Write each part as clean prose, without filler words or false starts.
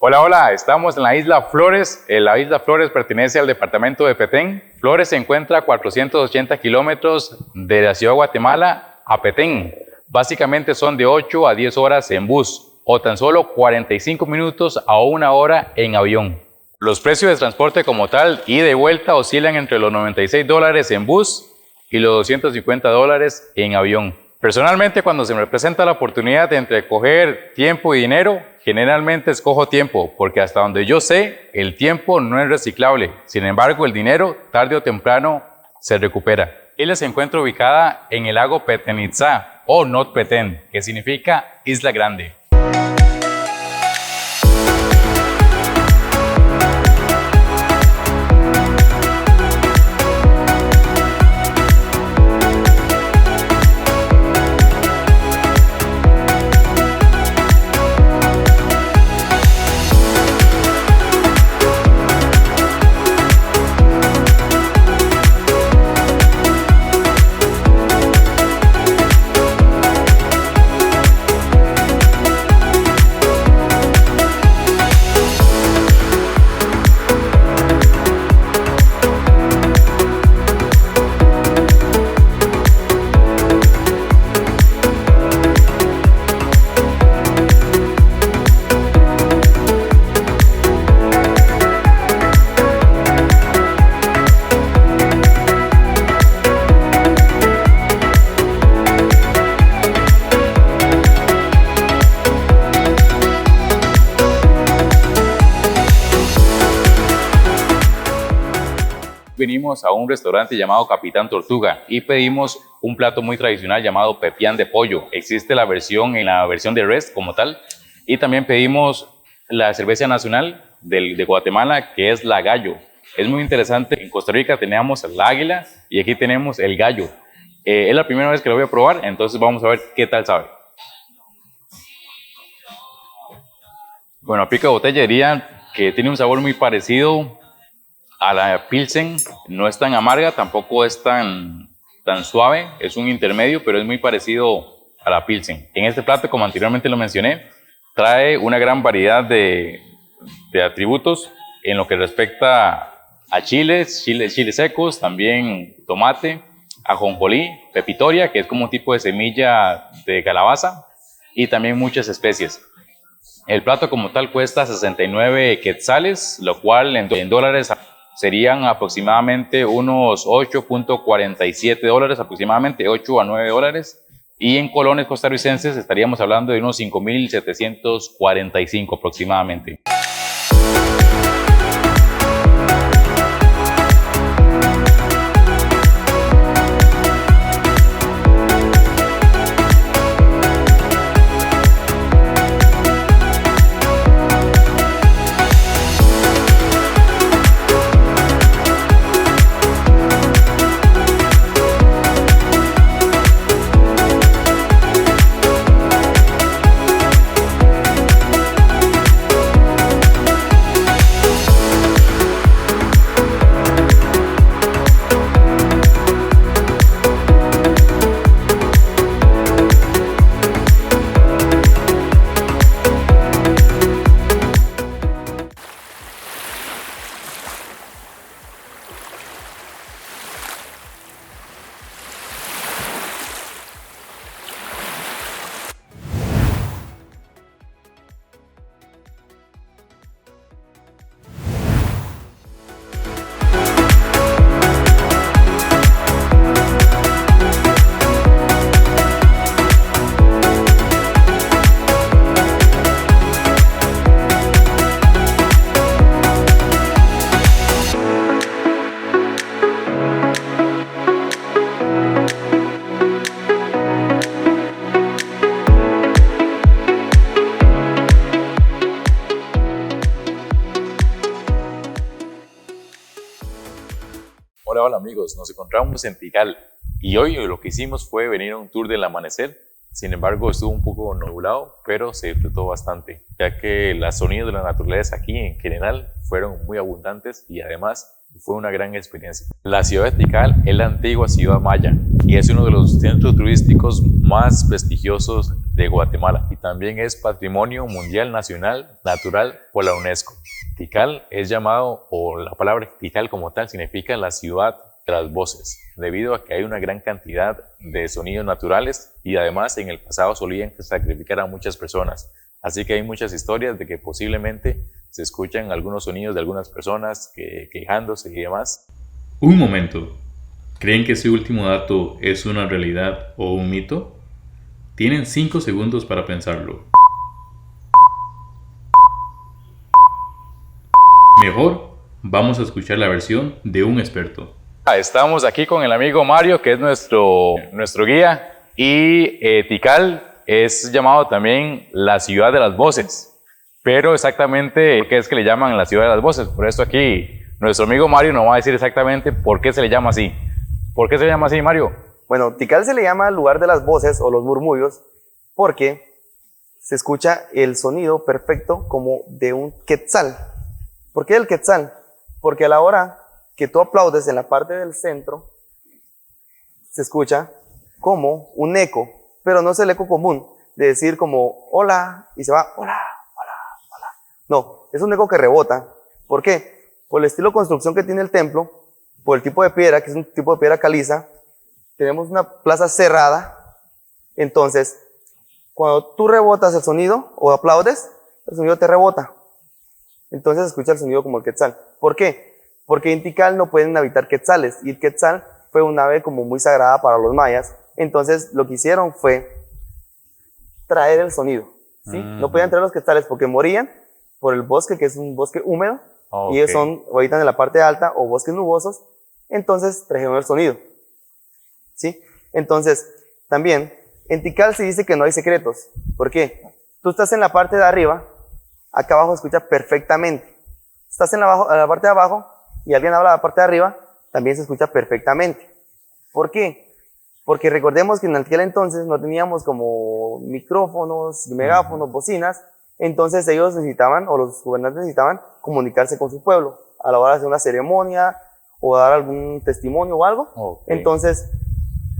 Hola, hola, estamos en la isla Flores. La isla Flores pertenece al departamento de Petén. Flores se encuentra a 480 kilómetros de la ciudad de Guatemala a Petén. Básicamente son de 8 a 10 horas en bus o tan solo 45 minutos a 1 hora en avión. Los precios de transporte como tal, ida y vuelta, oscilan entre los $96 en bus y los $250 en avión. Personalmente, cuando se me presenta la oportunidad de entre coger tiempo y dinero, generalmente escojo tiempo, porque hasta donde yo sé, el tiempo no es reciclable. Sin embargo, el dinero, tarde o temprano, se recupera. Ella se encuentra ubicada en el lago Petén Itzá, o Not Petén, que significa Isla Grande. Venimos a un restaurante llamado Capitán Tortuga y pedimos un plato muy tradicional llamado pepián de pollo. Existe la versión de res como tal, y también pedimos la cerveza nacional de Guatemala, que es la Gallo. Es muy interesante. En Costa Rica teníamos el águila y aquí tenemos el gallo. Es la primera vez que lo voy a probar, entonces vamos a ver qué tal sabe. Bueno, a pica de botella diría que tiene un sabor muy parecido a la Pilsen. No es tan amarga, tampoco es tan suave, es un intermedio, pero es muy parecido a la Pilsen. En este plato, como anteriormente lo mencioné, trae una gran variedad de atributos en lo que respecta a chiles secos, también tomate, ajonjolí, pepitoria, que es como un tipo de semilla de calabaza, y también muchas especies. El plato como tal cuesta 69 quetzales, lo cual en dólares serían aproximadamente unos $8.47, aproximadamente 8 a 9 dólares. Y en colones costarricenses estaríamos hablando de unos 5.745 aproximadamente. Hola amigos, nos encontramos en Tikal y hoy lo que hicimos fue venir a un tour del amanecer. Sin embargo, estuvo un poco nublado, pero se disfrutó bastante, ya que los sonidos de la naturaleza aquí en general fueron muy abundantes y además fue una gran experiencia. La ciudad de Tikal es la antigua ciudad maya y es uno de los centros turísticos más prestigiosos de Guatemala y también es Patrimonio Mundial Nacional Natural por la UNESCO. Tikal es llamado, o la palabra Tikal como tal significa la ciudad de las voces, debido a que hay una gran cantidad de sonidos naturales y además en el pasado solían sacrificar a muchas personas. Así que hay muchas historias de que posiblemente se escuchan algunos sonidos de algunas personas quejándose y demás. Un momento. ¿Creen que ese último dato es una realidad o un mito? Tienen 5 segundos para pensarlo. Mejor, vamos a escuchar la versión de un experto. Estamos aquí con el amigo Mario, que es nuestro guía, y Tikal es llamado también la ciudad de las voces, pero exactamente qué es que le llaman la ciudad de las voces. Por esto aquí nuestro amigo Mario nos va a decir exactamente por qué se le llama así. ¿Por qué se llama así, Mario? Bueno, Tikal se le llama lugar de las voces o los murmullos porque se escucha el sonido perfecto como de un quetzal. ¿Por qué el quetzal? Porque a la hora que tú aplaudes en la parte del centro, se escucha como un eco, pero no es el eco común de decir como hola y se va hola, hola, hola. No, es un eco que rebota. ¿Por qué? Por el estilo de construcción que tiene el templo, por el tipo de piedra, que es un tipo de piedra caliza. Tenemos una plaza cerrada, entonces cuando tú rebotas el sonido o aplaudes, el sonido te rebota. Entonces se escucha el sonido como el quetzal. ¿Por qué? Porque en Tikal no pueden habitar quetzales y el quetzal fue un ave como muy sagrada para los mayas. Entonces lo que hicieron fue traer el sonido, ¿sí? No podían traer los quetzales porque morían por el bosque, que es un bosque húmedo, y ellos habitan en la parte alta o bosques nubosos. Entonces trajeron el sonido, ¿sí? Entonces también en Tikal se dice que no hay secretos. ¿Por qué? Tú estás en la parte de arriba, acá abajo escucha perfectamente. Estás en la parte de abajo y alguien habla de la parte de arriba, también se escucha perfectamente. ¿Por qué? Porque recordemos que en aquel entonces no teníamos como micrófonos, megáfonos, bocinas, entonces ellos necesitaban, o los gobernantes necesitaban, comunicarse con su pueblo a la hora de hacer una ceremonia o dar algún testimonio o algo. Entonces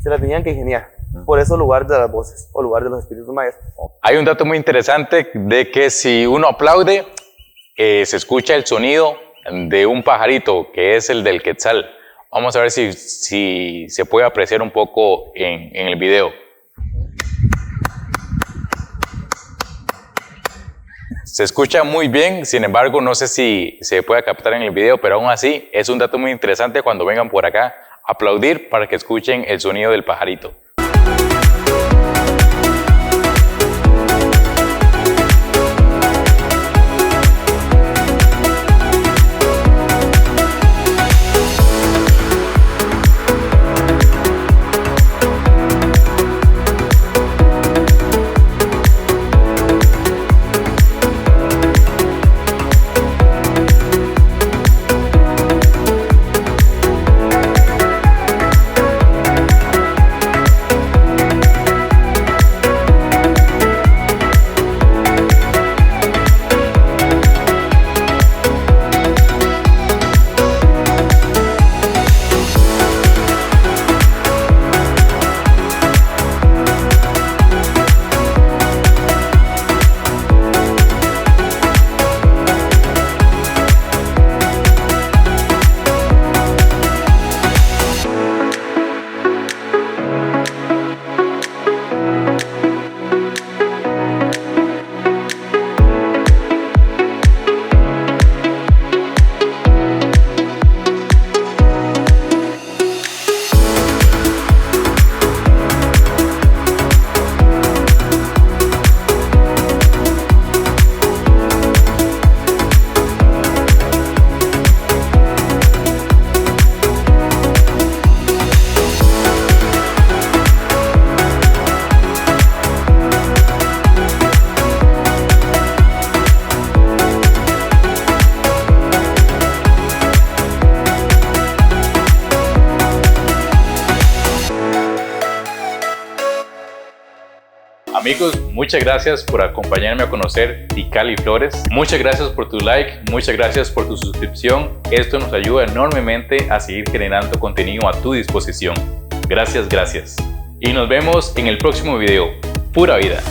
se la tenían que ingeniar. Por eso lugar de las voces o lugar de los espíritus mayas. Hay un dato muy interesante de que si uno aplaude, se escucha el sonido de un pajarito, que es el del quetzal. Vamos a ver si se puede apreciar un poco en el video. Se escucha muy bien, sin embargo no sé si se puede captar en el video, pero aún así es un dato muy interesante cuando vengan por acá a aplaudir para que escuchen el sonido del pajarito. Amigos, muchas gracias por acompañarme a conocer Tikal y Flores. Muchas gracias por tu like, muchas gracias por tu suscripción. Esto nos ayuda enormemente a seguir generando contenido a tu disposición. Gracias, gracias. Y nos vemos en el próximo video. Pura vida.